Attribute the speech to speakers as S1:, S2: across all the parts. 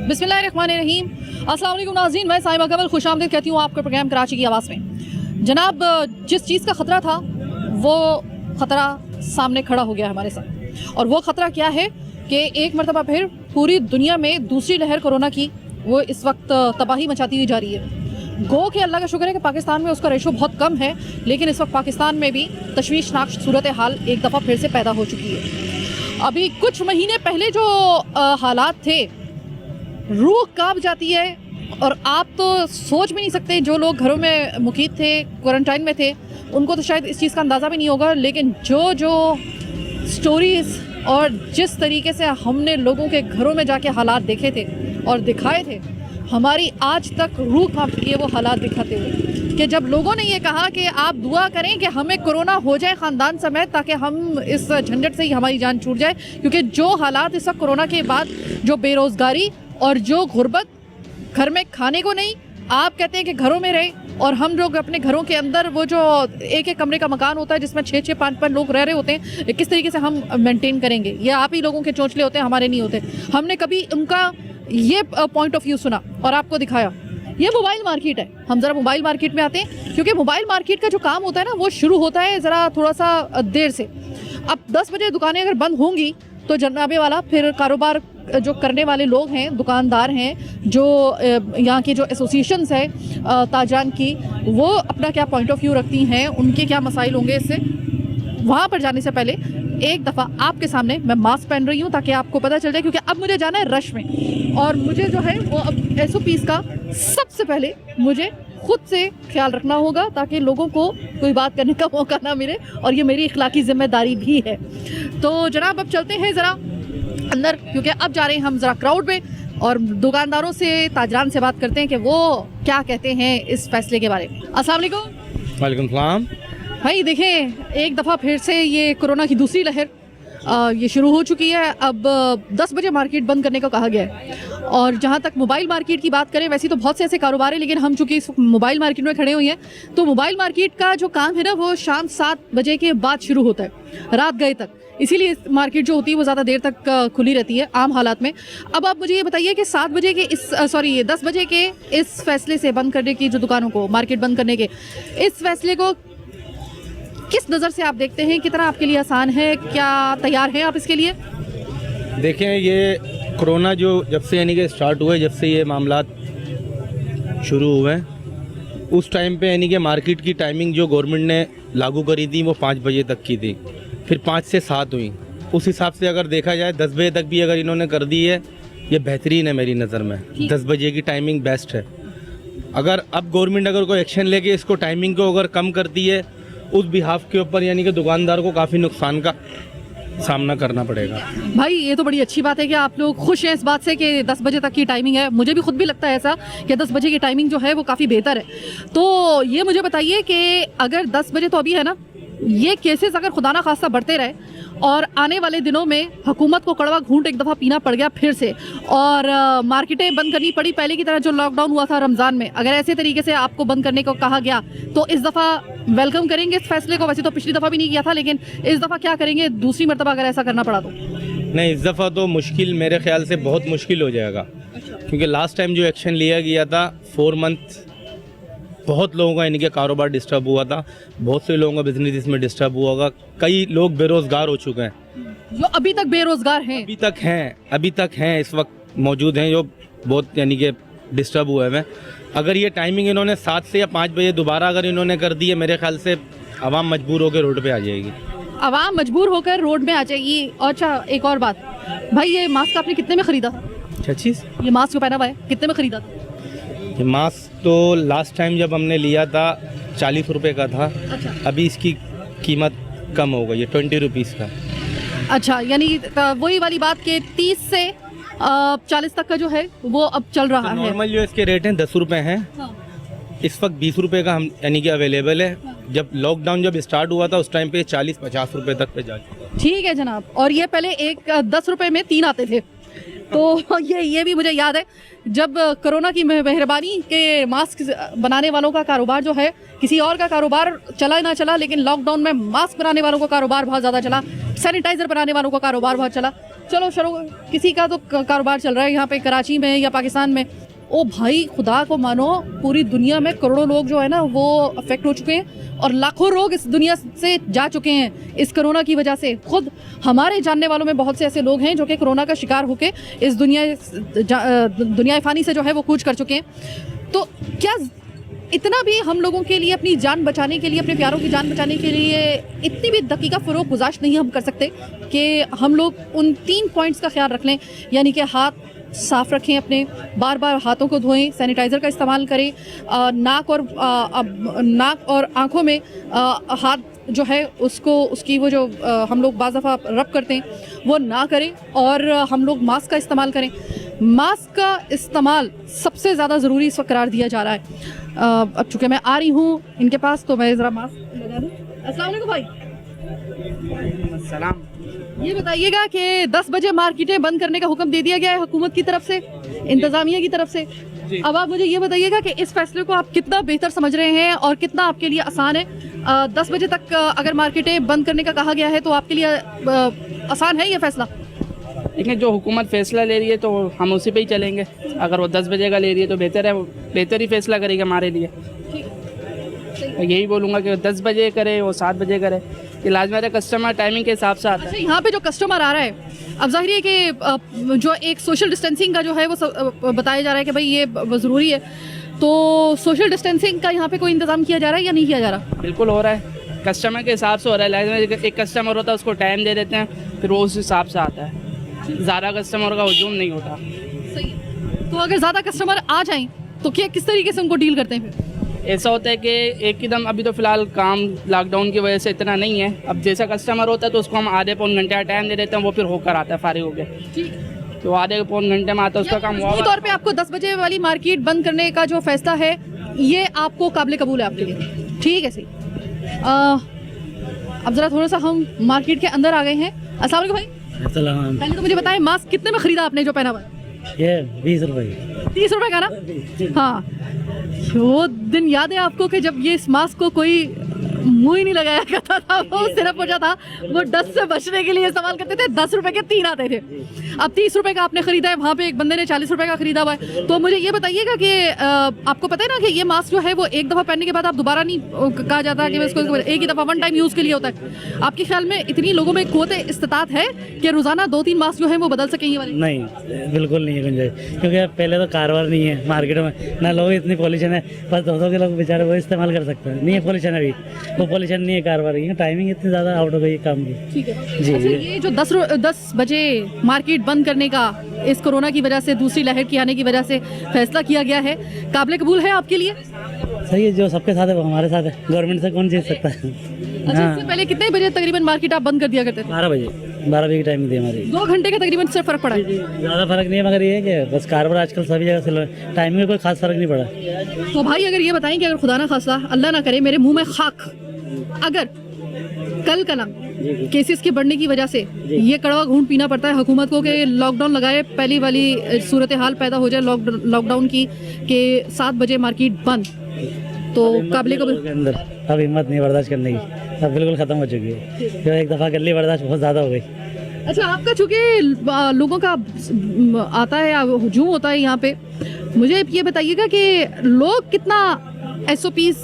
S1: बिस्मिल्लाहिर्रहमानिर्रहीम। अस्सलाम वालेकुम नाज़रीन, मैं साहिबा कमल खुशामदीद कहती हूँ आपके प्रोग्राम कराची की आवाज़ में। जनाब, जिस चीज़ का ख़तरा था वो ख़तरा सामने खड़ा हो गया हमारे साथ, और वो ख़तरा क्या है कि एक मरतबा फिर पूरी दुनिया में दूसरी लहर कोरोना की वो इस वक्त तबाही मचाती हुई जा रही है। गो के अल्लाह का शुक्र है कि पाकिस्तान में उसका रेशो बहुत कम है, लेकिन इस वक्त पाकिस्तान में भी तशवीशनाक सूरत हाल एक दफ़ा फिर से पैदा हो चुकी है। अभी कुछ महीने पहले जो हालात थे, रूह कांप जाती है, और आप तो सोच भी नहीं सकते, जो लोग घरों में मुकीम थे, क्वारंटाइन में थे, उनको तो शायद इस चीज़ का अंदाज़ा भी नहीं होगा। लेकिन जो स्टोरीज़ और जिस तरीके से हमने लोगों के घरों में जाके हालात देखे थे और दिखाए थे, हमारी आज तक रूह कांप चुकी है वो हालात दिखाते हुए, कि जब लोगों ने ये कहा कि आप दुआ करें कि हमें कोरोना हो जाए ख़ानदान समेत, ताकि हम इस झंझट से ही हमारी जान छूट जाए। क्योंकि जो हालात इस वक्त कोरोना के बाद, जो बेरोज़गारी और जो गुर्बत, घर में खाने को नहीं, आप कहते हैं कि घरों में रहे, और हम लोग अपने घरों के अंदर वो जो एक एक कमरे का मकान होता है जिसमें 6-6, 5-5 लोग रह रहे होते हैं, किस तरीके से हम मेंटेन करेंगे? ये आप ही लोगों के चोंचले होते हैं, हमारे नहीं होते। हमने कभी उनका ये पॉइंट ऑफ व्यू सुना और आपको दिखाया। ये मोबाइल मार्केट है। हम ज़रा मोबाइल मार्केट में आते हैं, क्योंकि मोबाइल मार्केट का जो काम होता है ना, वो शुरू होता है ज़रा थोड़ा सा देर से। अब 10 बजे दुकानें अगर बंद होंगी तो जनाबे वाला फिर कारोबार जो करने वाले लोग हैं, दुकानदार हैं, जो यहाँ की जो एसोसिएशंस है ताजान की, वो अपना क्या पॉइंट ऑफ व्यू रखती हैं, उनके क्या मसाइल होंगे, इससे वहाँ पर जाने से पहले एक दफ़ा आपके सामने मैं मास्क पहन रही हूँ ताकि आपको पता चल जाए, क्योंकि अब मुझे जाना है रश में, और मुझे जो है वो अब SOPs का सबसे पहले मुझे खुद से ख्याल रखना होगा, ताकि लोगों को कोई बात करने का मौका ना मिले, और ये मेरी इखलाकी जिम्मेदारी भी है। तो जनाब, अब चलते हैं ज़रा अंदर, क्योंकि अब जा रहे हैं हम ज़रा क्राउड में, और दुकानदारों से, ताजरान से बात करते हैं कि वो क्या कहते हैं इस फैसले के बारे में। अस्सलाम वालेकुम।
S2: वालेकुम सलाम।
S1: भाई देखें, एक दफ़ा फिर से ये कोरोना की दूसरी लहर ये शुरू हो चुकी है। अब 10 बजे मार्केट बंद करने का कहा गया है, और जहाँ तक मोबाइल मार्केट की बात करें, वैसे तो बहुत से ऐसे कारोबार हैं, लेकिन हम चूँकि इस मोबाइल मार्केट में खड़े हुए हैं, तो मोबाइल मार्केट का जो काम है ना, वो शाम 7 बजे के बाद शुरू होता है, रात गए तक। इसीलिए मार्केट जो होती है वो ज़्यादा देर तक खुली रहती है आम हालात में। अब आप मुझे ये बताइए कि 7 बजे के 10 बजे के इस फैसले से बंद करने की, जो दुकानों को मार्केट बंद करने के इस फैसले को किस नज़र से आप देखते हैं? कितना आपके लिए आसान है? क्या तैयार हैं आप इसके लिए?
S2: देखें, ये कोरोना जो जब से यानी कि स्टार्ट हुए, जब से ये मामलात शुरू हुए, उस टाइम पे यानी कि मार्केट की टाइमिंग जो गवर्नमेंट ने लागू करी थी वो 5 बजे तक की थी, फिर 5 से 7 हुई। उस हिसाब से अगर देखा जाए 10 बजे तक भी अगर इन्होंने कर दी है, ये बेहतरीन है मेरी नज़र में। 10 बजे की टाइमिंग बेस्ट है। अगर अब गवर्नमेंट अगर कोई एक्शन लेके इसको टाइमिंग को अगर कम करती है, उस बिहाफ के ऊपर यानी कि दुकानदार को काफ़ी नुकसान का सामना करना पड़ेगा।
S1: भाई, ये तो बड़ी अच्छी बात है कि आप लोग खुश हैं इस बात से कि 10 बजे तक की टाइमिंग है। मुझे भी खुद भी लगता है ऐसा कि 10 बजे की टाइमिंग जो है वो काफ़ी बेहतर है। तो ये मुझे बताइए कि अगर 10 बजे तो अभी है ना, ये केसेस अगर खुदा ना खास्ता बढ़ते रहे और आने वाले दिनों में हुकूमत को कड़वा घूंट एक दफ़ा पीना पड़ गया फिर से, और मार्केटें बंद करनी पड़ी पहले की तरह, जो लॉकडाउन हुआ था रमज़ान में, अगर ऐसे तरीके से आपको बंद करने को कहा गया, तो इस दफ़ा वेलकम करेंगे इस फैसले को? वैसे तो पिछली दफ़ा भी नहीं किया था, लेकिन इस दफ़ा क्या करेंगे दूसरी मरतबा अगर ऐसा करना पड़ा तो?
S2: नहीं, इस दफ़ा तो मुश्किल, मेरे ख्याल से बहुत मुश्किल हो जाएगा, क्योंकि लास्ट टाइम जो एक्शन लिया गया था 4 मंथ, बहुत लोगों का इनके कारोबार डिस्टर्ब हुआ था, बहुत से लोगों का बिजनेस इसमें डिस्टर्ब हुआ होगा, कई लोग बेरोज़गार हो चुके हैं,
S1: जो अभी तक बेरोज़गार हैं,
S2: अभी तक हैं इस वक्त मौजूद हैं, जो बहुत यानी कि डिस्टर्ब हुए हैं। अगर ये टाइमिंग इन्होंने 7 से या 5 बजे दोबारा अगर इन्होंने कर दी है, मेरे ख्याल से आवाम मजबूर होकर रोड पे आ जाएगी।
S1: आवाम मजबूर होकर रोड में आ जाएगी। अच्छा, एक और बात भाई, ये मास्क आपने कितने में ख़रीदा था?
S2: अच्छा चीज़,
S1: ये मास्क जो पहना हुआ है कितने में ख़रीदा था?
S2: ये मास्क तो लास्ट टाइम जब हमने लिया था 40 रुपये का था।
S1: अच्छा।
S2: अभी इसकी कीमत कम हो गई है, 20 रुपीज़ का।
S1: अच्छा, यानी वही वाली बात के 30 से 40 तक का जो है वो अब चल रहा है।
S2: नॉर्मल जो इसके रेट हैं 10 रुपये हैं।
S1: हाँ।
S2: इस वक्त 20 रुपये का हम यानी कि अवेलेबल है। जब लॉकडाउन जब स्टार्ट हुआ था उस टाइम पे 40-50 रुपये तक पे जा चुका है।
S1: ठीक है जनाब, और ये पहले 10 रुपये में 3 आते थे, तो ये भी मुझे याद है, जब कोरोना की मेहरबानी के मास्क बनाने वालों का कारोबार जो है, किसी और का कारोबार चला ना चला, लेकिन लॉकडाउन में मास्क बनाने वालों का कारोबार बहुत ज़्यादा चला, सैनिटाइज़र बनाने वालों का कारोबार बहुत चला। चलो शुरू, किसी का तो कारोबार चल रहा है यहाँ पे कराची में या पाकिस्तान में। ओ भाई खुदा को मानो, पूरी दुनिया में करोड़ों लोग जो है ना वो अफेक्ट हो चुके हैं और लाखों लोग इस दुनिया से जा चुके हैं इस कोरोना की वजह से। खुद हमारे जानने वालों में बहुत से ऐसे लोग हैं जो कि कोरोना का शिकार होकर इस दुनिया फ़ानी से जो है वो कूच कर चुके हैं। तो क्या इतना भी हम लोगों के लिए, अपनी जान बचाने के लिए, अपने प्यारों की जान बचाने के लिए इतनी भी दकीका फ़रोग गुजारिश नहीं हम कर सकते कि हम लोग उन 3 पॉइंट्स का ख्याल रख लें, यानी कि हाथ साफ़ रखें अपने, बार बार हाथों को धोएं, सैनिटाइज़र का इस्तेमाल करें, नाक और आँखों में हाथ जो है उसकी वो जो हम लोग बाज़ दफ़ा रब करते हैं वो ना करें, और हम लोग मास्क का इस्तेमाल करें। मास्क का इस्तेमाल सबसे ज़्यादा ज़रूरी इस वक्त करार दिया जा रहा है। अब चूँकि मैं आ रही हूँ इनके पास तो मैं ज़रा मास्क लगा दूँ। अस्सलाम वालेकुम भाई।
S3: सलाम।
S1: ये बताइएगा कि 10 बजे मार्केटें बंद करने का हुक्म दे दिया गया है हुकूमत की तरफ से, इंतज़ामिया की तरफ से। अब आप मुझे ये बताइएगा कि इस फैसले को आप कितना बेहतर समझ रहे हैं और कितना आपके लिए आसान है। 10 बजे तक अगर मार्केटें बंद करने का कहा गया है तो आपके लिए आसान है ये फैसला?
S3: देखिए, जो हुकूमत फैसला ले रही है तो हम उसी पे ही चलेंगे। अगर वो 10 बजे का ले रही है तो बेहतर है, वो बेहतर ही फैसला करेगा हमारे लिए। यही बोलूँगा कि 10 बजे करे, वो 7 बजे करे, कि लाजमी कस्टमर टाइमिंग के हिसाब से आता है।
S1: अच्छा, यहाँ पे जो कस्टमर आ रहा है, अब जाहिर है कि जो एक सोशल डिस्टेंसिंग का जो है वो बताया जा रहा है कि भाई ये ज़रूरी है, तो सोशल डिस्टेंसिंग का यहाँ पे कोई इंतज़ाम किया जा रहा है या नहीं किया जा रहा?
S3: बिल्कुल हो रहा है, कस्टमर के हिसाब से हो रहा है। लाजमी एक कस्टमर होता है उसको टाइम दे देते हैं, फिर वो उस हिसाब से आता है। ज़्यादा कस्टमर का हजूम नहीं होता।
S1: सही है। तो अगर ज़्यादा कस्टमर आ जाएं तो क्या किस तरीके से उनको डील करते हैं फिर?
S3: ऐसा होता है कि एक एकदम अभी तो फ़िलहाल काम लॉकडाउन की वजह से इतना नहीं है। अब जैसा कस्टमर होता है तो उसको हम आधे पौन घंटे का टाइम दे देते हैं, वो फिर होकर आता है फारिग हो गए, तो आधे पौन घंटे में आता है उसका काम हुआ।
S1: तौर पे आपको 10 बजे वाली मार्केट बंद करने का जो फैसला है ये आपको काबिल कबूल है आपके लिए? ठीक है, सही। अब ज़रा थोड़ा सा हम मार्केट के अंदर आ गए हैं। अस्सलाम वालेकुम भाई। पहले तो मुझे बताएं, मास्क कितने में ख़रीदा आपने जो पहना हुआ?
S4: ये 20 रुपये।
S1: 30 रुपए का ना? हाँ, वो दिन याद है आपको कि जब ये इस मास्क को कोई मुंह ही नहीं लगाया करता था, वो सिर्फ वजह था वो डस्ट से बचने के लिए इस्तेमाल करते थे। 10 रुपए के 3 आते थे। अब 30 रुपए का आपने खरीदा है, वहाँ पे एक बंदे ने 40 रुपए का खरीदा हुआ है। तो मुझे ये बताइएगा कि आपको पता है ना कि ये मास्क जो है वो एक दफ़ा पहनने के बाद आप दोबारा नहीं कहा जाता कि इसको एक ही दफ़ा वन टाइम यूज़ के लिए होता है। आपके ख्याल में इतनी लोगों में क़ुव्वत इस्तिताअत है कि रोज़ाना 2-3 मास्क जो है वो बदल सकें ये वाले?
S4: नहीं, बिल्कुल नहीं है गुंजाइश, क्योंकि पहले तो कारोबार नहीं है मार्केट में, ना लोग, इतनी पॉल्यूशन है, बस 200 के लोग बेचारे वो इस्तेमाल कर सकते हैं। नहीं है पॉल्यूशन, अभी वो पॉल्यूशन नहीं है, कारोबार है। टाइमिंग इतनी ज़्यादा आउट हो गई है काम की।
S1: ठीक है
S4: जी।
S1: अच्छा, ये जो 10 बजे मार्केट बंद करने का इस कोरोना की वजह से, दूसरी लहर की आने की वजह से फैसला किया गया है, काबिल कबूल है आपके लिए?
S4: सही है, जो सबके साथ है वो हमारे साथ है। गवर्नमेंट से कौन जीत सकता है?
S1: अच्छा, इससे पहले कितने बजे तकरीबन मार्केट आप बंद कर दिया करते थे?
S4: 12 बजे की टाइमिंग थी हमारी।
S1: 2 घंटे का तकरीबन सिर्फ फर्क पड़ा है।
S4: ज़्यादा फर्क नहीं है, मगर ये है कि बस कारोबार आजकल सभी जगह से टाइमिंग में कोई खास फर्क नहीं पड़ा।
S1: तो भाई अगर ये बताएं कि अगर खुदा ना खास्ता, अल्लाह ना करे, मेरे मुंह में खाक, अगर कल का नाम केसेस के बढ़ने की वजह से ये कड़वा घूंट पीना पड़ता है हुकूमत को कि लॉकडाउन लगाए, पहली वाली सूरत हाल पैदा हो जाए लॉकडाउन की कि 7 बजे मार्केट बंद, तो काबिल कबूल
S4: के अंदर अब हिम्मत नहीं बर्दाश्त करने की, अब बिल्कुल ख़त्म हो चुकी है। जो एक दफ़ा कर ली बर्दाश्त बहुत ज़्यादा हो गई।
S1: अच्छा, आपका चूँकि लोगों का आता है, हजूम होता है यहाँ पे, मुझे ये बताइएगा कि लोग कितना SOPs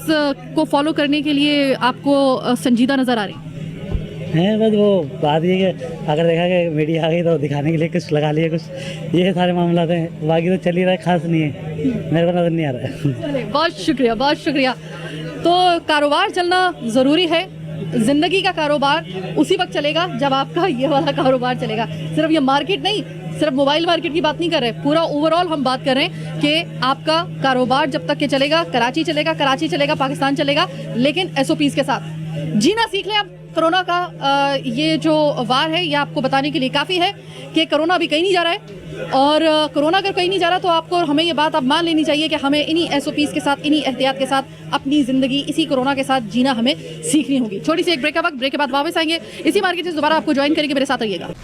S1: को फॉलो करने के लिए आपको संजीदा नज़र आ रहे
S4: हैं? बस वो बात ये कि अगर देखा कि मीडिया आ गई तो दिखाने के लिए कुछ लगा लिए, कुछ ये सारे मामला हैं, बाकी तो चल ही रहा है, खास नहीं है, मेरे को नज़र नहीं आ रहा है।
S1: बहुत शुक्रिया, बहुत शुक्रिया। तो कारोबार चलना ज़रूरी है, ज़िंदगी का कारोबार उसी वक्त चलेगा जब आपका ये वाला कारोबार चलेगा। सिर्फ ये मार्केट नहीं, सिर्फ मोबाइल मार्केट की बात नहीं कर रहे, पूरा ओवरऑल हम बात कर रहे हैं कि आपका कारोबार जब तक के चलेगा, कराची चलेगा, पाकिस्तान चलेगा, लेकिन SOPs के साथ जीना सीख लें। अब कोरोना का ये जो वार है ये आपको बताने के लिए काफ़ी है कि कोरोना अभी कहीं नहीं जा रहा है, और कोरोना अगर कहीं नहीं जा रहा तो आपको हमें ये बात अब मान लेनी चाहिए कि हमें इन्हीं SOPs के साथ, इन्हीं एहतियात के साथ अपनी ज़िंदगी इसी कोरोना के साथ जीना हमें सीखनी होगी। छोटी सी एक ब्रेक का वक्त, ब्रेक के बाद वापस आएंगे, इसी मार्केट से दोबारा आपको ज्वाइन करेंगे, मेरे साथ रहिएगा।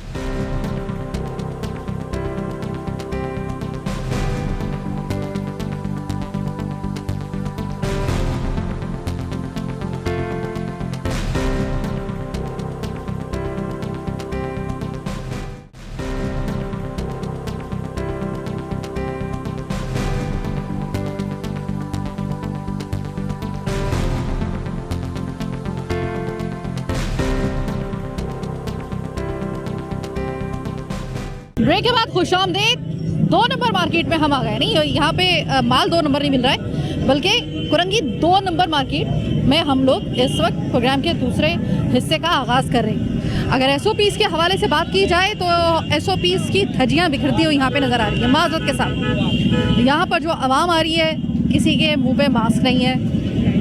S1: ब्रेक के बाद खुशामदीद 2 नंबर मार्केट में हम आ गए। नहीं, यहाँ पे माल 2 नंबर नहीं मिल रहा है, बल्कि कुरंगी 2 नंबर मार्केट में हम लोग इस वक्त प्रोग्राम के दूसरे हिस्से का आगाज़ कर रहे हैं। अगर SOPs के हवाले से बात की जाए तो SOPs की धज्जियाँ बिखरती हुई यहाँ पे नज़र आ रही है माज़रत के साथ। यहाँ पर जो आवाम आ रही है, किसी के मुँह पे मास्क नहीं है,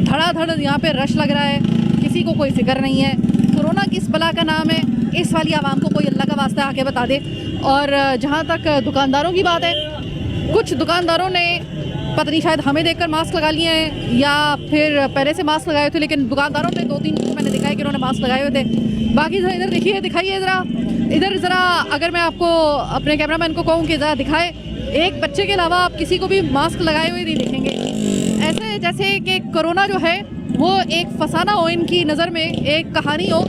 S1: धड़ाधड़ यहाँ पे रश लग रहा है, किसी को कोई फिक्र नहीं है। कोरोना किस बला का नाम है, इस वाली आवाम को कोई अल्लाह का वास्ता आके बता दे। और जहाँ तक दुकानदारों की बात है, कुछ दुकानदारों ने पता नहीं शायद हमें देखकर मास्क लगा लिए हैं या फिर पहले से मास्क लगाए थे, लेकिन दुकानदारों में 2-3 को मैंने देखा है कि उन्होंने मास्क लगाए हुए थे। बाकी इधर देखिए, दिखाइए ज़रा इधर ज़रा, अगर मैं आपको अपने कैमरामैन को कहूँ कि ज़रा दिखाए, एक बच्चे के अलावा आप किसी को भी मास्क लगाए हुए नहीं देखेंगे। ऐसे जैसे कि कोरोना जो है वो एक फसाना हो, इनकी नज़र में एक कहानी हो।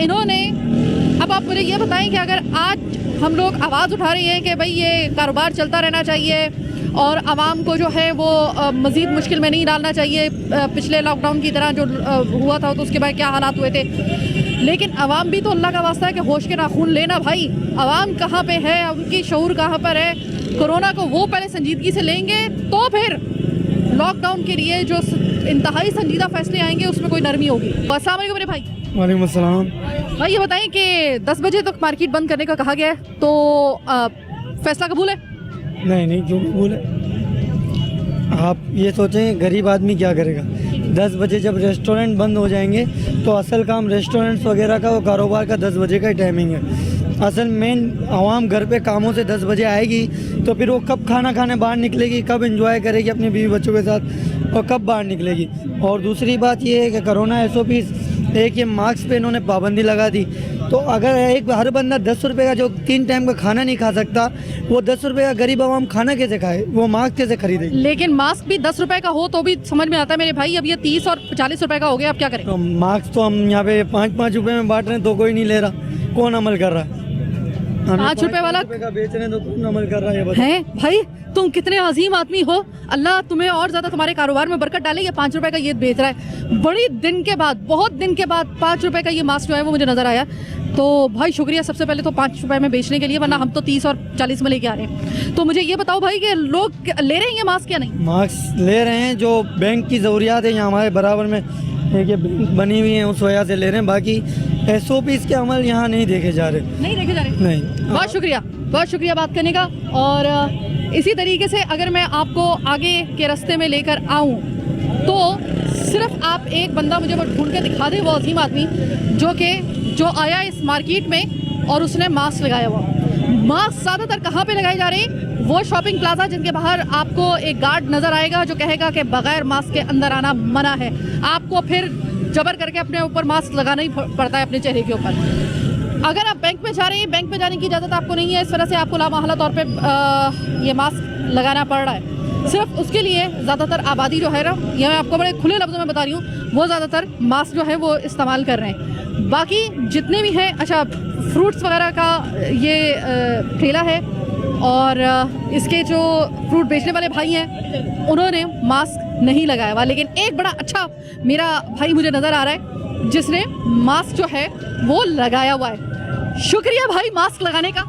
S1: इन्होंने, अब आप मुझे ये बताएं कि अगर आज हम लोग आवाज़ उठा रहे हैं कि भाई ये कारोबार चलता रहना चाहिए और आवाम को जो है वो मज़ीद मुश्किल में नहीं डालना चाहिए, पिछले लॉकडाउन की तरह जो हुआ था तो उसके बाद क्या हालात हुए थे, लेकिन आवाम भी तो अल्लाह का वास्ता है कि होश के नाखून लेना भाई। आवाम कहाँ पे है, उनकी शऊर कहाँ पर है? कोरोना को वो पहले संजीदगी से लेंगे तो फिर लॉकडाउन के लिए जो इंतहाई संजीदा फैसले आएंगे उसमें कोई नरमी होगी। अस्सलाम वालेकुम मेरे भाई।
S5: वालेकुम अस्सलाम।
S1: भाई ये बताएं कि 10 बजे तक मार्केट बंद करने का कहा गया है, तो फैसला कबूल है?
S5: नहीं क्यों कबूल है? आप ये सोचें गरीब आदमी क्या करेगा? 10 बजे जब रेस्टोरेंट बंद हो जाएंगे तो असल काम रेस्टोरेंट्स वगैरह का, वो कारोबार का 10 बजे का ही टाइमिंग है। असल मेन आवाम घर पे कामों से 10 बजे आएगी तो फिर वो कब खाना खाने बाहर निकलेगी, कब एंजॉय करेगी अपने बीवी बच्चों के साथ, और कब बाहर निकलेगी। और दूसरी बात ये है कि कोरोना SOPs, एक ये मास्क पे इन्होंने पाबंदी लगा दी, तो अगर हर बंदा 10 रुपये का जो 3 टाइम का खाना नहीं खा सकता, वो 10 रुपये का गरीब आवाम खाना कैसे खाए, वो मास्क कैसे खरीदेगी?
S1: लेकिन मास्क भी 10 रुपए का हो तो भी समझ में आता है मेरे भाई। अब ये 30 और 40 रुपए का हो गया, अब क्या करें?
S5: तो मास्क तो हम यहाँ पे 5-5 रुपये में बांट रहे हैं तो कोई नहीं ले रहा, कौन अमल कर रहा है?
S1: 5 रुपए वाला
S5: का बेच रहे हैं तो कौन अमल कर रहा है? ये बताओ।
S1: है भाई, तुम कितने अजीम आदमी हो, अल्लाह तुम्हें और ज़्यादा तुम्हारे कारोबार में बरकत डाले। ये 5 रुपए का ये बेच रहा है, बड़ी दिन के बाद, बहुत दिन के बाद 5 रुपए का ये मास्क जो है वो मुझे नज़र आया। तो भाई शुक्रिया सबसे पहले तो 5 रुपए में बेचने के लिए, वरना हम तो 30 और 40 में लेके आ रहे हैं। तो मुझे ये बताओ भाई कि लोग ले रहे हैं ये मास्क या नहीं?
S5: मास्क ले रहे हैं, जो बैंक की ज़रूरियात है यहाँ हमारे बराबर में एक ये बैंक बनी हुई है, उस वजह से ले रहे हैं। बाकी SOPs के अमल यहाँ नहीं देखे जा रहे।
S1: नहीं देखे जा रहे?
S5: नहीं।
S1: बहुत शुक्रिया बात करने का। और इसी तरीके से अगर मैं आपको आगे के रास्ते में लेकर आऊँ तो सिर्फ आप एक बंदा मुझे वो ढूंढ के दिखा दे, वो अजीम आदमी जो आया इस मार्केट में और उसने मास्क लगाया हुआ। मास्क ज़्यादातर कहाँ पे लगाए जा रहे हैं? वो शॉपिंग प्लाजा जिनके बाहर आपको एक गार्ड नज़र आएगा जो कहेगा कि बगैर मास्क के अंदर आना मना है। आपको फिर जबर करके अपने ऊपर मास्क लगाना ही पड़ता है अपने चेहरे के ऊपर। अगर आप बैंक में जा रहे हैं, बैंक में जाने की इजाज़त आपको नहीं है, इस वजह से आपको लामहला तौर पे ये मास्क लगाना पड़ रहा है। सिर्फ उसके लिए ज़्यादातर आबादी जो है ना, ये मैं आपको बड़े खुले लफ्ज़ों में बता रही हूँ, वो ज़्यादातर मास्क जो है वो इस्तेमाल कर रहे हैं। बाकी जितने भी हैं, अच्छा फ्रूट्स वगैरह का ये ठेला है और इसके जो फ्रूट बेचने वाले भाई हैं उन्होंने मास्क नहीं लगाया हुआ, लेकिन एक बड़ा अच्छा मेरा भाई मुझे नज़र आ रहा है जिसने मास्क जो है वो लगाया हुआ है। शुक्रिया भाई मास्क लगाने का।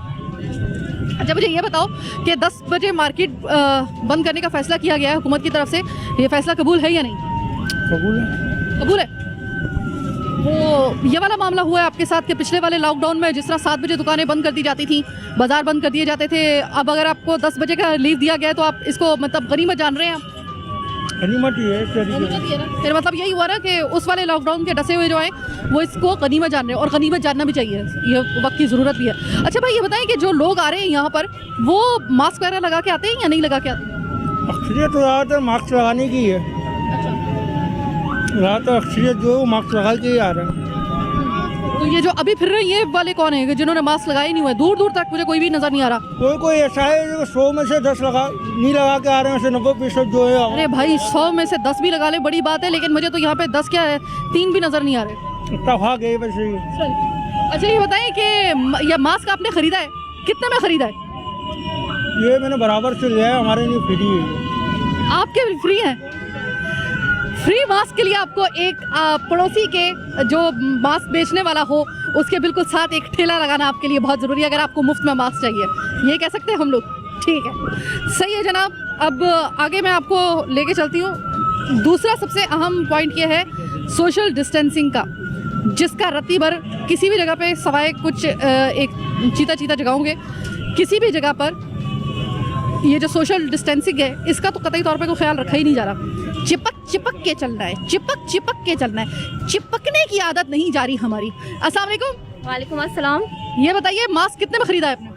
S1: अच्छा मुझे ये बताओ कि 10 बजे मार्केट बंद करने का फैसला किया गया है हुकूमत की तरफ से, ये फैसला कबूल है या नहीं? कबूल है। वो ये वाला मामला हुआ है आपके साथ कि पिछले वाले लॉकडाउन में जिस तरह 7 बजे दुकानें बंद कर दी जाती थी, बाजार बंद कर दिए जाते थे, अब अगर आपको 10 बजे का लीव दिया गया है तो आप इसको मतलब गनीमत जान रहे हैं? आप
S5: गनीमत ही है,
S1: गनीमत ही है ना? फिर मतलब यही हुआ ना कि उस वाले लॉकडाउन के डसे हुए जो हैं वो इसको गनीमत जान रहे हैं, और गनीमत जानना भी चाहिए, ये वक्त की ज़रूरत भी है। अच्छा भाई ये बताएं कि जो लोग आ रहे हैं यहाँ पर वो मास्क वगैरह लगा के आते हैं या नहीं लगा के आते हैं?
S5: अक्सरियत तो ज़्यादातर मास्क लगाने की है, ज़्यादातर अक्सरियत जो मास्क लगा के ही आ रहे हैं।
S1: तो ये जो अभी फिर रहे हैं ये वाले कौन है जिन्होंने मास्क लगाए नहीं हुए? दूर दूर तक मुझे कोई भी नजर नहीं आ रहा।
S5: कोई ऐसा है जो 100 में से 10 नहीं लगा के आ रहे हैं, 90% जो है।
S1: अरे भाई 100 में से 10 भी लगा ले बड़ी बात है, लेकिन मुझे तो यहाँ पे 10 क्या है 3 भी नजर नहीं आ रहे।
S5: इत्तेफाक है वैसे ही।
S1: अच्छा ये बताएं कि यह मास्क आपने खरीदा है, कितने में खरीदा है?
S5: ये मैंने बराबर से लिया है, हमारे लिए फ्री है।
S1: आपके फ्री है? फ्री मास्क के लिए आपको एक पड़ोसी के जो मास्क बेचने वाला हो उसके बिल्कुल साथ एक ठेला लगाना आपके लिए बहुत ज़रूरी है, अगर आपको मुफ्त में मास्क चाहिए, ये कह सकते हैं हम लोग। ठीक है, सही है जनाब। अब आगे मैं आपको लेके चलती हूँ। दूसरा सबसे अहम पॉइंट ये है सोशल डिस्टेंसिंग का, जिसका रत्ती भर किसी भी जगह पे सवाए कुछ एक चीता जगाओगे, किसी भी जगह पर ये जो सोशल डिस्टेंसिंग है इसका तो कतई तौर पे कोई ख्याल रखा ही नहीं जा रहा। चिपक के चलना है, चिपक के चलना है, चिपकने की आदत नहीं जा रही हमारी। अस्सलाम वालेकुम।
S6: वालेकुम अस्सलाम।
S1: ये बताइए मास्क कितने में खरीदा है आपने?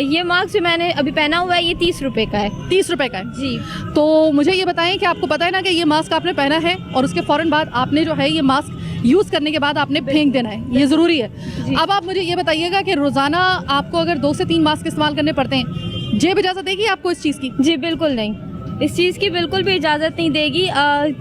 S6: ये मास्क जो मैंने अभी पहना हुआ है ये 30 रुपए का है।
S1: 30 रुपए का है
S6: जी।
S1: तो मुझे ये बताएं कि आपको पता है ना कि ये मास्क आपने पहना है और उसके फ़ौरन बाद आपने जो है ये मास्क यूज़ करने के बाद आपने फेंक देना है, ये ज़रूरी है। अब आप मुझे ये बताइएगा कि रोज़ाना आपको अगर 2 से 3 मास्क इस्तेमाल करने पड़ते हैं, जेब इजाज़त देगी आपको इस चीज़ की?
S6: जी बिल्कुल नहीं, इस चीज़ की बिल्कुल भी इजाज़त नहीं देगी।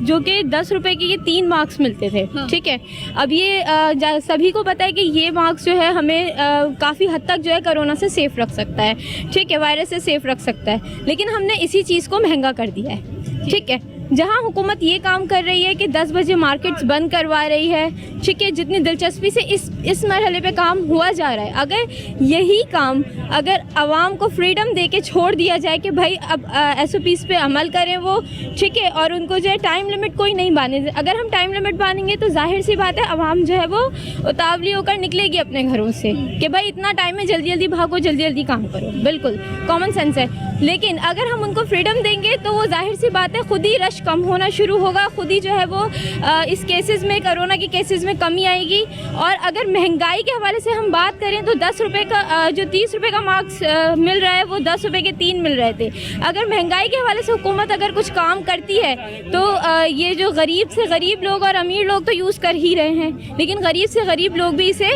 S6: जो कि 10 रुपए के ये 3 मास्क मिलते थे।
S1: हाँ।
S6: ठीक है, अब ये सभी को पता है कि ये मास्क जो है हमें काफ़ी हद तक जो है कोरोना से सेफ रख सकता है। ठीक है, वायरस से सेफ रख सकता है, लेकिन हमने इसी चीज़ को महंगा कर दिया है। ठीक है, जहां हुकूमत ये काम कर रही है कि 10 बजे मार्केट्स बंद करवा रही है, ठीक है, जितनी दिलचस्पी से इस मरहले पे काम हुआ जा रहा है, अगर यही काम अगर आवाम को फ्रीडम दे के छोड़ दिया जाए कि भाई अब SOPs पे अमल करें वो, ठीक है, और उनको जो है टाइम लिमिट कोई नहीं बांधे। अगर हम टाइम लिमिट बांधेंगे तो जाहिर सी बात है आवाम जो है वो उतावली होकर निकलेगी अपने घरों से कि भाई इतना टाइम में जल्दी जल्दी भागो, जल्दी जल्दी काम करो। बिल्कुल कॉमन सेंस है। लेकिन अगर हम उनको फ्रीडम देंगे तो वो जाहिर सी बात है खुद ही रश कम होना शुरू होगा, खुद ही जो है वो इस केसेस में, कोरोना के केसेस में कमी आएगी। और अगर महंगाई के हवाले से हम बात करें तो 10 रुपये का जो 30 रुपये का मास्क मिल रहा है वो 10 रुपये के 3 मिल रहे थे। अगर महंगाई के हवाले से हुकूमत अगर कुछ काम करती है तो ये जो गरीब से गरीब लोग और अमीर लोग तो यूज़ कर ही रहे हैं, लेकिन गरीब से गरीब लोग भी इसे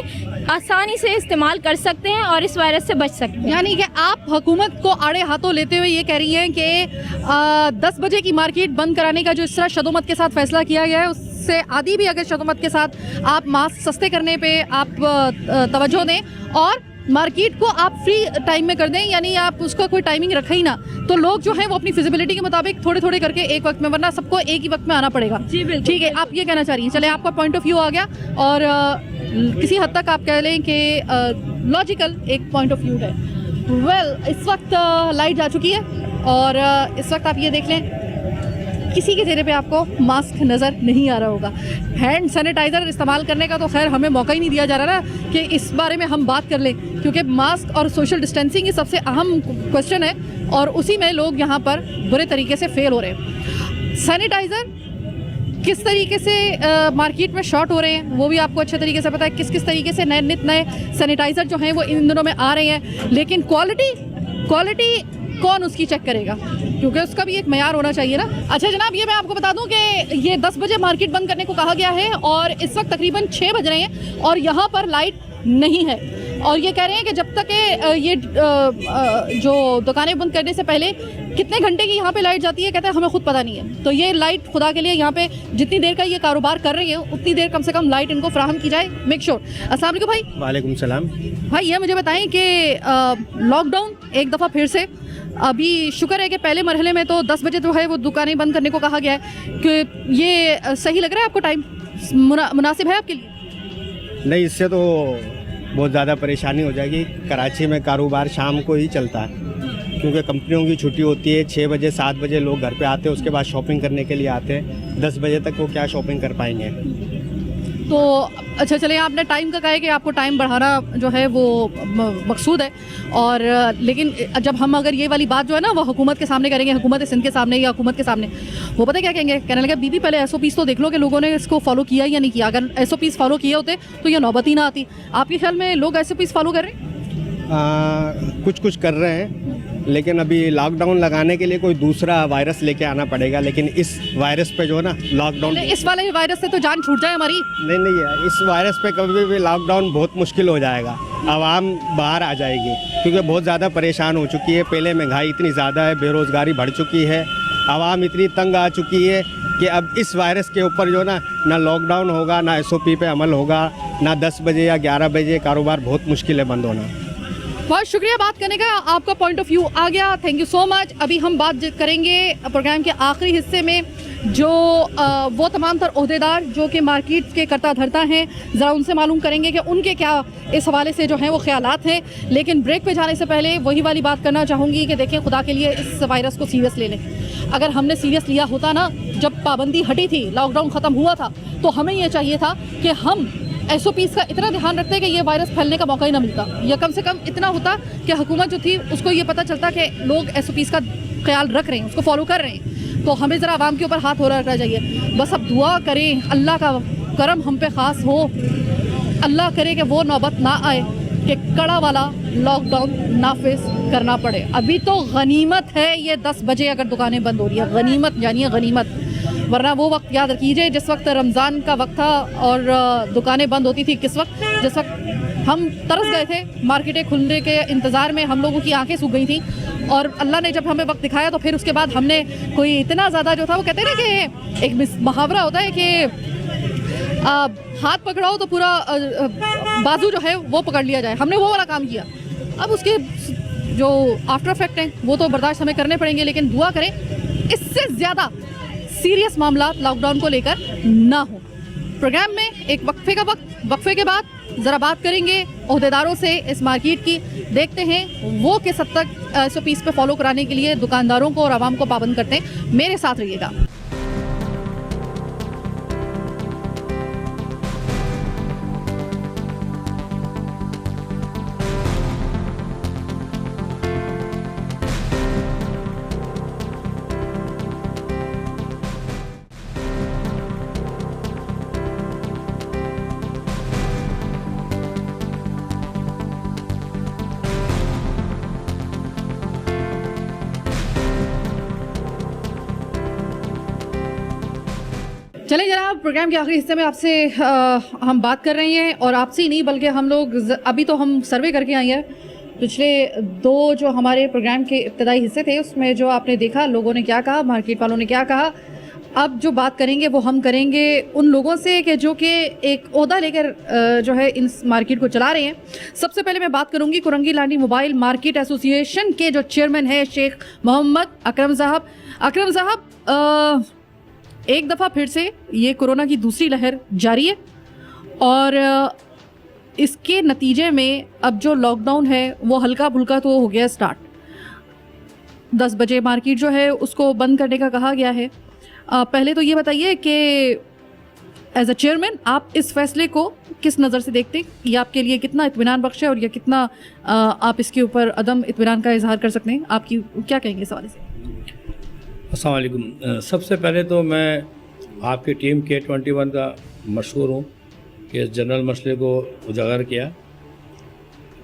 S6: आसानी से इस्तेमाल कर सकते हैं और इस वायरस से बच सकते हैं।
S1: यानी कि आप हुकूमत को आड़े हाथों लेते हुए ये कह रही हैं कि 10 बजे की मार्केट बंद कराने का जो इस तरह शदोमत के साथ फैसला किया गया है, उससे आदि भी अगर शदोमत के साथ आप मास्क सस्ते करने पे आप तवज्जो दें और मार्केट को आप फ्री टाइम में कर दें, यानी आप उसका कोई टाइमिंग रखें ही ना, तो लोग जो हैं वो अपनी फिजिबिलिटी के मुताबिक थोड़े थोड़े करके एक वक्त में, वरना सबको एक ही वक्त में आना पड़ेगा।
S6: जी बिल्कुल।
S1: ठीक है, आप ये कहना चाह रही हैं। चले, आपका पॉइंट ऑफ व्यू आ गया और किसी हद तक आप कह लें कि लॉजिकल एक पॉइंट ऑफ व्यू है। वेल, इस वक्त लाइट जा चुकी है और इस वक्त आप ये देख लें किसी के चेहरे पे आपको मास्क नज़र नहीं आ रहा होगा। हैंड सैनिटाइज़र इस्तेमाल करने का तो खैर हमें मौका ही नहीं दिया जा रहा ना कि इस बारे में हम बात कर लें, क्योंकि मास्क और सोशल डिस्टेंसिंग ये सबसे अहम क्वेश्चन है और उसी में लोग यहाँ पर बुरे तरीके से फेल हो रहे हैं। सैनिटाइज़र किस तरीके से मार्केट में शॉर्ट हो रहे हैं वो भी आपको अच्छे तरीके से पता है, किस किस तरीके से नए सैनिटाइज़र जो हैं वो इन दिनों में आ रहे हैं, लेकिन क्वालिटी कौन उसकी चेक करेगा, क्योंकि उसका भी एक मयार होना चाहिए ना। अच्छा जनाब, ये मैं आपको बता दूं कि ये 10 बजे मार्केट बंद करने को कहा गया है और इस वक्त तकरीबन 6 बज रहे हैं और यहाँ पर लाइट नहीं है और ये कह रहे हैं कि जब तक ये जो दुकानें बंद करने से पहले कितने घंटे की यहाँ पे लाइट जाती है, कहते हैं हमें खुद पता नहीं है। तो ये लाइट खुदा के लिए यहाँ पे जितनी देर का ये कारोबार कर रही है उतनी देर कम से कम लाइट इनको फराहम की जाए, मेक श्योर। अस्सलाम वालेकुम भाई।
S2: वालेकुम सलाम।
S1: भाई ये मुझे बताएं कि लॉकडाउन एक दफ़ा फिर से, अभी शुक्र है कि पहले मरहले में तो 10 बजे जो है वो दुकानें बंद करने को कहा गया है, कि ये सही लग रहा है आपको, टाइम मुनासिब है आपके लिए?
S7: नहीं, इससे तो बहुत ज़्यादा परेशानी हो जाएगी। कराची में कारोबार शाम को ही चलता है क्योंकि कंपनियों की छुट्टी होती है। 6 बजे 7 बजे लोग घर पे आते हैं, उसके बाद शॉपिंग करने के लिए आते हैं। 10 बजे तक वो क्या शॉपिंग कर पाएंगे।
S1: तो अच्छा चलिए, आपने टाइम का कहा है कि आपको टाइम बढ़ाना जो है वो मकसूद है, और लेकिन जब हम अगर ये वाली बात जो है ना वो हुकूमत के सामने करेंगे, हुकूमत सिंध के सामने या हुकूमत के सामने, वो पता क्या कहेंगे, कहने लगे बीबी पहले SOPs तो देख लो कि लोगों ने इसको फॉलो किया या नहीं किया। अगर SOPs फॉलो किए होते तो ये नौबत ही ना आती। आपके ख्याल में लोग SOPs फॉलो कर रहे हैं?
S7: कुछ कर रहे हैं, लेकिन अभी लॉकडाउन लगाने के लिए कोई दूसरा वायरस लेके आना पड़ेगा। लेकिन इस वायरस पे जो है ना लॉकडाउन,
S1: इस वाले वायरस से तो जान छूट जाए हमारी।
S7: नहीं, इस वायरस पे कभी भी लॉकडाउन बहुत मुश्किल हो जाएगा। आवाम बाहर आ जाएगी क्योंकि बहुत ज़्यादा परेशान हो चुकी है। पहले महंगाई इतनी ज़्यादा है, बेरोज़गारी बढ़ चुकी है, आवाम इतनी तंग आ चुकी है कि अब इस वायरस के ऊपर जो ना लॉकडाउन होगा, ना SOP पे अमल होगा, ना 10 बजे या 11 बजे कारोबार बहुत मुश्किल है बंद होना।
S1: बहुत शुक्रिया बात करने का, आपका पॉइंट ऑफ व्यू आ गया, थैंक यू सो मच। अभी हम बात करेंगे प्रोग्राम के आखिरी हिस्से में जो वो तमाम तर ओहदेदार जो कि मार्केट के करता धरता हैं, ज़रा उनसे मालूम करेंगे कि उनके क्या इस हवाले से जो हैं वो ख्यालात हैं। लेकिन ब्रेक पे जाने से पहले वही वाली बात करना चाहूँगी कि देखें, खुदा के लिए इस वायरस को सीरियस ले लें। अगर हमने सीरियस लिया होता ना, जब पाबंदी हटी थी, लॉकडाउन ख़त्म हुआ था, तो हमें ये चाहिए था कि हम SOPs का इतना ध्यान रखते कि ये वायरस फैलने का मौका ही ना मिलता, या कम से कम इतना होता कि हुकूमत जो थी उसको ये पता चलता कि लोग SOPs का ख्याल रख रहे हैं, उसको फॉलो कर रहे हैं। तो हमें ज़रा आवाम के ऊपर हाथ हो रखना चाहिए। बस अब दुआ करें, अल्लाह का करम हम पे ख़ास हो, अल्लाह करे कि वो नौबत ना आए कि कड़ा वाला लॉकडाउन नाफिज करना पड़े। अभी तो गनीमत है ये 10 बजे अगर दुकानें बंद हो रही है, गनीमत जानिए गनीमत। वरना वो वक्त याद रखिए जिस वक्त रमज़ान का वक्त था और दुकानें बंद होती थी, किस वक्त, जिस वक्त हम तरस गए थे मार्केटें खुलने के इंतज़ार में, हम लोगों की आंखें सूख गई थी। और अल्लाह ने जब हमें वक्त दिखाया तो फिर उसके बाद हमने कोई इतना ज़्यादा जो था, वो कहते हैं ना कि एक मुहावरा होता है कि हाथ पकड़ाओ तो पूरा बाजू जो है वो पकड़ लिया जाए, हमने वो वाला काम किया। अब उसके जो आफ्टर इफेक्ट हैं वो तो बर्दाश्त हमें करने पड़ेंगे, लेकिन दुआ करें इससे ज़्यादा सीरियस मामला लॉकडाउन को लेकर ना हो। प्रोग्राम में एक वक्फे के बाद ज़रा बात करेंगे ओहदेदारों से इस मार्केट की, देखते हैं वो किस हद तक SOPs पे फॉलो कराने के लिए दुकानदारों को और आवाम को पाबंद करते हैं। मेरे साथ रहिएगा। चले जनाब, प्रोग्राम के आखिरी हिस्से में आपसे हम बात कर रहे हैं, और आपसे ही नहीं बल्कि हम लोग अभी तो हम सर्वे करके आए हैं। पिछले 2 जो हमारे प्रोग्राम के इब्तदाई हिस्से थे उसमें जो आपने देखा लोगों ने क्या कहा, मार्केट वालों ने क्या कहा। अब जो बात करेंगे वो हम करेंगे उन लोगों से कि जो कि एक ओहदा लेकर जो है इन मार्केट को चला रहे हैं। सबसे पहले मैं बात करूंगी Korangi Landhi mobile market association के जो चेयरमैन है शेख मोहम्मद अकरम साहब। अकरम साहब, एक दफ़ा फिर से ये कोरोना की दूसरी लहर जारी है और इसके नतीजे में अब जो लॉकडाउन है वो हल्का फुल्का तो हो गया स्टार्ट। 10 बजे मार्केट जो है उसको बंद करने का कहा गया है। पहले तो ये बताइए कि एज अ चेयरमैन आप इस फैसले को किस नज़र से देखते हैं? ये आपके लिए कितना इत्मीनान बख्श है और या कितना आप इसके ऊपर अदम इत्मीनान का इजहार कर सकते हैं? आपकी क्या कहेंगे इस हवाले से?
S8: अस्सलाम वालेकुम। सबसे पहले तो मैं आपकी टीम K21 का मशहूर हूँ कि इस जनरल मसले को उजागर किया,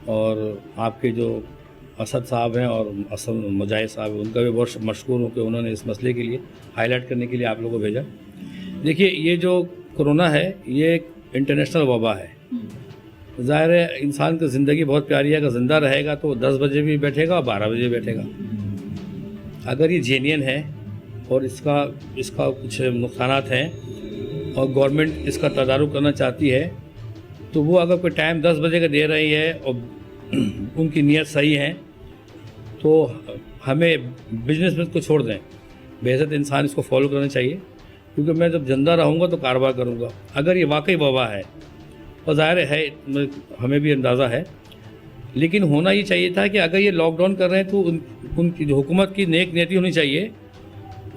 S8: और आपके जो असद साहब हैं और असद मुजाहिद साहब हैं उनका भी बहुत मशहूर हूँ कि उन्होंने इस मसले के लिए हाईलाइट करने के लिए आप लोगों को भेजा। देखिए, ये जो कोरोना है ये एक इंटरनेशनल वबा है। ज़ाहिर है इंसान की ज़िंदगी बहुत प्यारी है, अगर ज़िंदा रहेगा तो 10 बजे भी बैठेगा और 12 बजे बैठेगा। अगर ये जेन्युइन है और इसका कुछ नुकसानात हैं और गवर्नमेंट इसका तदारुक करना चाहती है, तो वो अगर कोई टाइम 10 बजे का दे रही है और उनकी नीयत सही है तो हमें बिजनेस में को छोड़ दें। बेहतर इंसान इसको फॉलो करना चाहिए, क्योंकि मैं जब जिंदा रहूँगा तो कारोबार करूँगा। अगर ये वाकई वबा है, और ज़ाहिर है हमें भी अंदाज़ा है, लेकिन होना ये चाहिए था कि अगर ये लॉकडाउन कर रहे हैं तो उनकी जो हुकूमत की नेक नीति होनी चाहिए,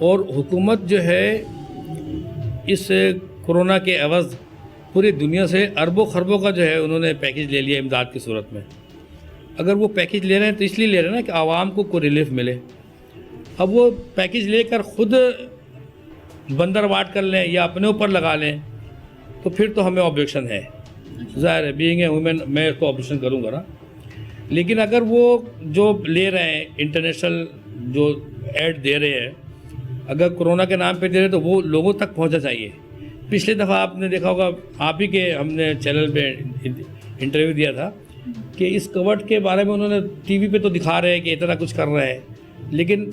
S8: और हुकूमत जो है इस कोरोना के एवज़ पूरी दुनिया से अरबों खरबों का जो है उन्होंने पैकेज ले लिया इमदाद की सूरत में। अगर वो पैकेज ले रहे हैं तो इसलिए ले रहे हैं ना कि आवाम को कोई रिलीफ मिले। अब वो पैकेज लेकर ख़ुद बंदर वाट कर लें या अपने ऊपर लगा लें तो फिर तो हमें ऑब्जेक्शन है। ज़ाहिर है बीइंग ए वुमेन मैं इसको ऑब्जेक्शन करूँगा ना, लेकिन अगर वो जो ले रहे हैं इंटरनेशनल जो ऐड दे रहे हैं, अगर कोरोना के नाम पे दे रहे हैं तो वो लोगों तक पहुंचना चाहिए। पिछले दफ़ा आपने देखा होगा, आप ही के हमने चैनल पे इंटरव्यू दिया था कि इस कोविड के बारे में उन्होंने टीवी पे तो दिखा रहे हैं कि इतना कुछ कर रहे हैं, लेकिन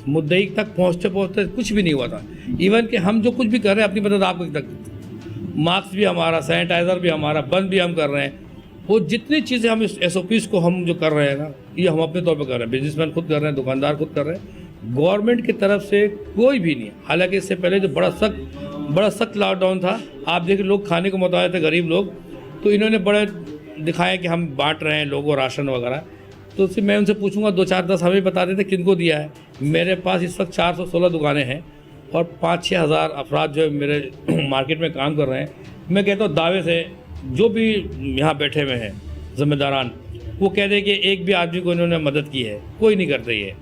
S8: मुद्दई तक पहुँचते पहुँचते कुछ भी नहीं हुआ था। इवन कि हम जो कुछ भी कर रहे हैं अपनी मदद आपको तक, मास्क भी हमारा, सैनिटाइज़र भी हमारा, बंद भी हम कर रहे हैं, वो जितनी चीज़ें हम इस SOPs को हम जो कर रहे हैं ना, ये हम अपने तौर पर कर रहे हैं, बिजनेसमैन खुद कर रहे हैं, दुकानदार खुद कर रहे हैं, गवर्नमेंट की तरफ से कोई भी नहीं। हालांकि इससे पहले जो बड़ा सख्त लॉकडाउन था, आप देखिए लोग खाने को मुताबिक थे, गरीब लोग, तो इन्होंने बड़े दिखाया कि हम बांट रहे हैं लोगों को राशन वगैरह। तो उससे मैं उनसे पूछूंगा 2 4 10 हमें बता देते किनको दिया है। मेरे पास इस वक्त 416 दुकानें हैं और 5-6 हज़ार अफराद जो है मेरे मार्केट में काम कर रहे हैं। मैं कहता हूँ दावे से जो भी यहाँ बैठे हुए हैं ज़िम्मेदारान, वो कह दे कि एक भी आदमी को इन्होंने मदद की है, कोई नहीं करते ये।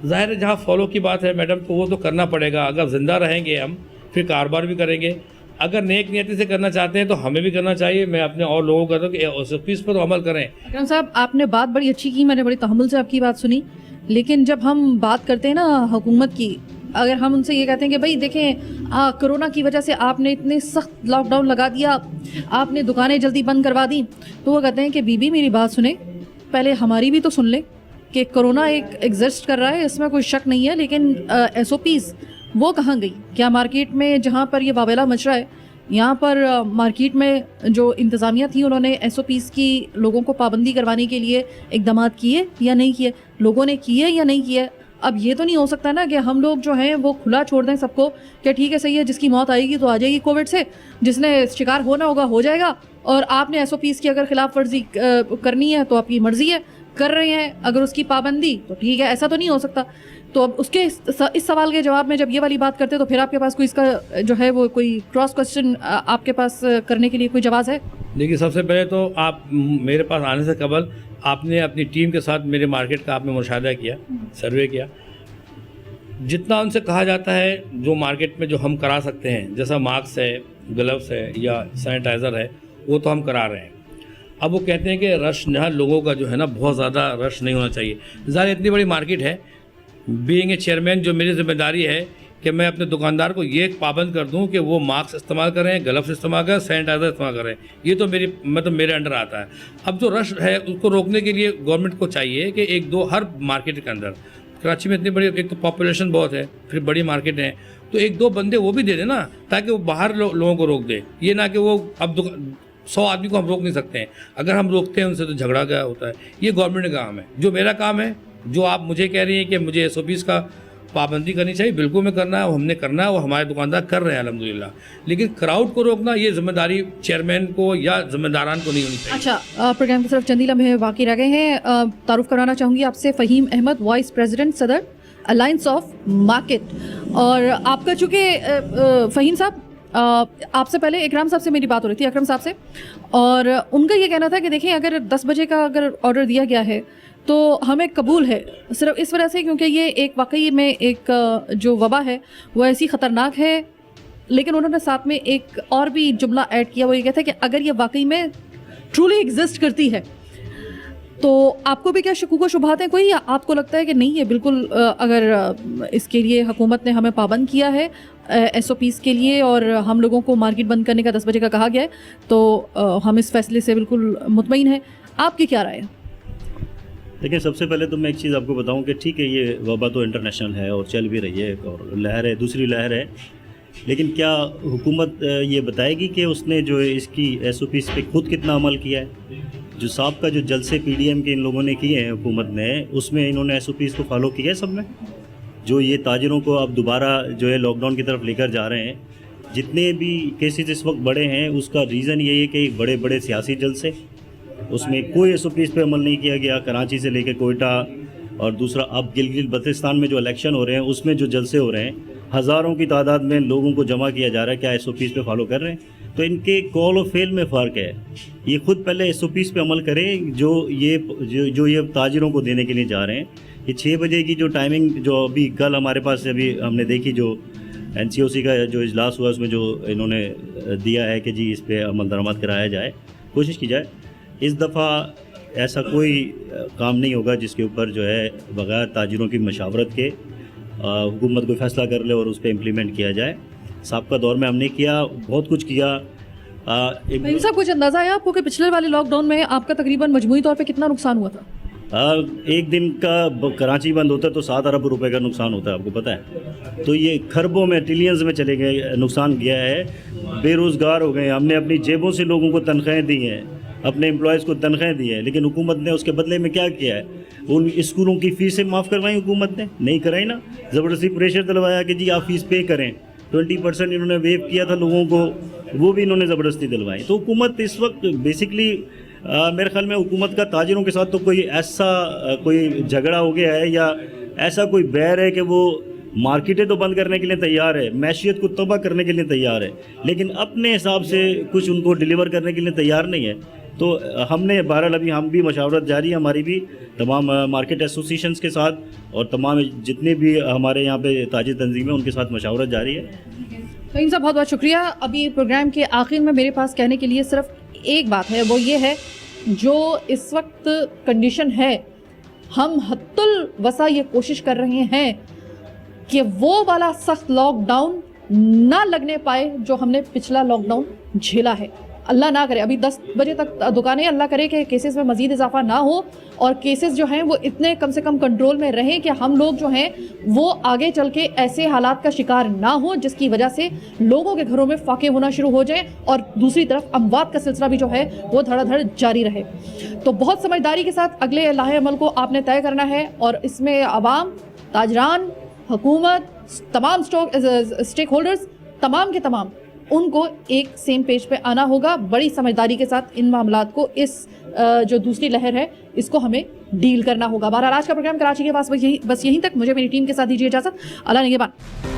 S8: ज़ाहिर है जहाँ फॉलो की बात है मैडम, तो वो तो करना पड़ेगा। अगर ज़िंदा रहेंगे हम फिर कारोबार भी करेंगे। अगर नेक नियति से करना चाहते हैं तो हमें भी करना चाहिए। मैं अपने और लोगों को कहता हूँ कि SOPs पर तो अमल करें।
S1: अकरम साहब, आपने बात बड़ी अच्छी की, मैंने बड़ी तहम्मुल से आपकी बात सुनी, लेकिन जब हम बात करते हैं ना हुकूमत की, अगर हम उनसे ये कहते हैं कि भाई देखें कोरोना की वजह से आपने इतने सख्त लॉकडाउन लगा दिया, आपने दुकानें जल्दी बंद करवा दी, तो वो कहते हैं कि बीबी मेरी बात सुने, पहले हमारी भी तो सुन ले कि कोरोना एक एग्जिस्ट कर रहा है, इसमें कोई शक नहीं है, लेकिन SOPs वो कहाँ गई? क्या मार्केट में जहाँ पर ये वावेला मच रहा है, यहाँ पर मार्केट में जो इंतज़ामिया थी उन्होंने SOPs की लोगों को पाबंदी करवाने के लिए इकदाम किए या नहीं किए? लोगों ने किए या नहीं किए? अब ये तो नहीं हो सकता ना कि हम लोग जो हैं वो खुला छोड़ दें सबको कि ठीक है सही है, जिसकी मौत आएगी तो आ जाएगी कोविड से, जिसने शिकार होना होगा हो जाएगा, और आपने SOPs की अगर खिलाफ वर्जी करनी है तो आपकी मर्ज़ी है, कर रहे हैं अगर उसकी पाबंदी तो ठीक है। ऐसा तो नहीं हो सकता। तो अब उसके इस सवाल के जवाब में जब ये वाली बात करते हैं तो फिर आपके पास कोई इसका जो है वो कोई क्रॉस क्वेश्चन आपके पास करने के लिए कोई जवाब है?
S8: देखिए, सबसे पहले तो आप मेरे पास आने से कबल आपने अपनी टीम के साथ मेरे मार्केट का आपने मुशाहिदा किया, सर्वे किया। जितना उनसे कहा जाता है जो मार्केट में जो हम करा सकते हैं, जैसा मास्क है, ग्लव्स है या सैनिटाइज़र है, वो तो हम करा रहे हैं। अब वो कहते हैं कि रश यहाँ लोगों का जो है ना बहुत ज़्यादा रश नहीं होना चाहिए। ज़्यादा इतनी बड़ी मार्केट है, बीइंग ए चेयरमैन जो मेरी जिम्मेदारी है कि मैं अपने दुकानदार को ये पाबंद कर दूं कि वो मास्क इस्तेमाल करें, ग्लव्स इस्तेमाल करें, सैनिटाइज़र इस्तेमाल करें। ये तो मेरे अंडर आता है। अब जो रश है उसको रोकने के लिए गवर्नमेंट को चाहिए कि 1-2 हर मार्केट के अंदर, कराची में इतनी बड़ी एक तो पॉपुलेशन बहुत है, फिर बड़ी मार्केट है, तो 1-2 बंदे वो भी दे देना ताकि वो बाहर लोगों को रोक दे। ये ना कि वो अब 100 आदमी को हम रोक नहीं सकते हैं। अगर हम रोकते हैं उनसे तो झगड़ा क्या होता है। ये गवर्नमेंट का काम है। जो मेरा काम है, जो आप मुझे कह रही हैं कि मुझे SOPs का पाबंदी करनी चाहिए, बिल्कुल मैं करना है, वो हमने करना है, वो हमारे दुकानदार कर रहे हैं अल्हम्दुलिल्लाह। लेकिन क्राउड को रोकना ये जिम्मेदारी चेयरमैन को या जिम्मेदारान को नहीं होनी चाहिए।
S1: अच्छा, प्रोग्राम की सिर्फ चंद ही लम्हे बाकी रह गए हैं। तारुफ कराना चाहूँगी आपसे फ़हीम अहमद, वाइस प्रेसिडेंट सदर अलायंस ऑफ मार्केट। और आपका चूँकि फ़हीम साहब, आपसे पहले इकराम साहब से मेरी बात हो रही थी, अकरम साहब से, और उनका ये कहना था कि देखिए अगर 10 बजे का अगर ऑर्डर दिया गया है तो हमें कबूल है, सिर्फ इस वजह से क्योंकि ये एक वाकई में एक जो वबा है वो ऐसी ख़तरनाक है। लेकिन उन्होंने साथ में एक और भी जुमला ऐड किया, वो ये कहता है कि अगर ये वाकई में ट्रूली एग्जिस्ट करती है तो आपको भी क्या शकूक व शुबहात हैं कोई, या आपको लगता है कि नहीं ये बिल्कुल अगर इसके लिए हुकूमत ने हमें पाबंद किया है SOPs के लिए और हम लोगों को मार्केट बंद करने का 10 बजे का कहा गया है तो हम इस फैसले से बिल्कुल मुतमईन हैं? आपकी क्या राय है?
S9: देखिए, सबसे पहले तो मैं एक चीज़ आपको बताऊं कि ठीक है ये वबा तो इंटरनेशनल है और चल भी रही है और लहर है, दूसरी लहर है, लेकिन क्या हुकूमत ये बताएगी कि उसने जो इसकी SOPs पे खुद कितना अमल किया है? जो साहब का जो जलसे PDM के इन लोगों ने किए हैं हुकूमत ने, उसमें इन्होंने SOPs को फॉलो किया है सब में? जो ये ताजरों को अब दोबारा जो है लॉकडाउन की तरफ लेकर जा रहे हैं, जितने भी केसेस इस वक्त बड़े हैं उसका रीज़न यही है कि बड़े बड़े सियासी जलसे, उसमें कोई SOPs पे अमल नहीं किया गया, कराची से लेकर कोयटा, और दूसरा अब गिलगित बल्तिस्तान में जो इलेक्शन हो रहे हैं उसमें जो जलसे हो रहे हैं, हज़ारों की तादाद में लोगों को जमा किया जा रहा है, क्या SOPs पे फॉलो कर रहे हैं? तो इनके कॉल और फेल में फ़र्क है। ये खुद पहले SOPs पे अमल करें जो ये ताजिरों को देने के लिए जा रहे हैं। ये 6 बजे की जो टाइमिंग जो अभी कल हमारे पास अभी हमने देखी, जो NCOC का जो इजलास हुआ उसमें जो इन्होंने दिया है कि जी इस पर अमल दरामद कराया जाए, कोशिश की जाए। इस दफ़ा ऐसा कोई काम नहीं होगा जिसके ऊपर जो है बगैर ताजिरों की मशावरत के हुकूमत कोई फ़ैसला कर ले और उस पर इम्प्लीमेंट किया जाए। साहब दौर में हमने किया, बहुत कुछ किया।
S1: भाई साहब, कुछ अंदाज़ा है आपको कि पिछले वाले लॉकडाउन में आपका तकरीबन मजमूई तौर पे कितना नुकसान हुआ था?
S9: एक दिन का कराची बंद होता है तो 7 अरब रुपए का नुकसान होता है, आपको पता है। तो ये खरबों में, ट्रिलियंस में चले गए, नुकसान गया है। बेरोज़गार हो गए, हमने अपनी जेबों से लोगों को तनख्वाहें दी हैं, अपने एम्प्लॉयज़ को तनख्वाहें दी है, लेकिन हुकूमत ने उसके बदले में क्या किया है? उन स्कूलों की फ़ीसें माफ़ करवाई हुकूमत ने? नहीं कराई ना। ज़बरदस्ती प्रेशर दिलवाया कि जी आप फ़ीस पे करें। 20% इन्होंने वेव किया था लोगों को, वो भी इन्होंने ज़बरदस्ती दिलवाई। तो हुकूमत इस वक्त बेसिकली मेरे ख्याल में हुकूमत का ताजिरों के साथ तो कोई ऐसा कोई झगड़ा हो गया है या ऐसा कोई बैर है कि वो मार्केटें तो बंद करने के लिए तैयार है, मैशियत को तबाह करने के लिए तैयार है, लेकिन अपने हिसाब से कुछ उनको डिलीवर करने के लिए तैयार नहीं है। तो हमने बहरहाल अभी हम भी मशावरत जारी है हमारी भी तमाम मार्केट एसोसिएशंस के साथ और तमाम जितने भी हमारे यहाँ पे ताजिर तंजीमें उनके साथ मशावरत जारी है।
S1: फहीम साहब बहुत बहुत शुक्रिया। अभी प्रोग्राम के आखिर में मेरे पास कहने के लिए सिर्फ एक बात है, वो ये है जो इस वक्त कंडीशन है, हम हत्तुल वसा ये कोशिश कर रहे हैं कि वो वाला सख्त लॉकडाउन ना लगने पाए जो हमने पिछला लॉकडाउन झेला है। अल्लाह ना करे अभी 10 बजे तक दुकानें, अल्लाह करे कि केसेस में मज़ीद इजाफा ना हो और केसेस जो हैं वो इतने कम से कम कंट्रोल में रहें कि हम लोग जो हैं वो आगे चल के ऐसे हालात का शिकार ना हो जिसकी वजह से लोगों के घरों में फाके होना शुरू हो जाए और दूसरी तरफ अमवात का सिलसिला भी जो है वो धड़ाधड़ जारी रहे। तो बहुत समझदारी के साथ अगले लाहे अमल को आपने तय करना है और इसमें अवाम, ताजरान, हुकूमत, तमाम स्टेक होल्डर्स, तमाम के तमाम उनको एक सेम पेज पे आना होगा। बड़ी समझदारी के साथ इन मामलात को, इस जो दूसरी लहर है इसको हमें डील करना होगा। बहरहाल आज का प्रोग्राम कराची के पास बस यहीं तक। मुझे मेरी टीम के साथ दीजिए इजाज़त। अल्लाह निगहबान।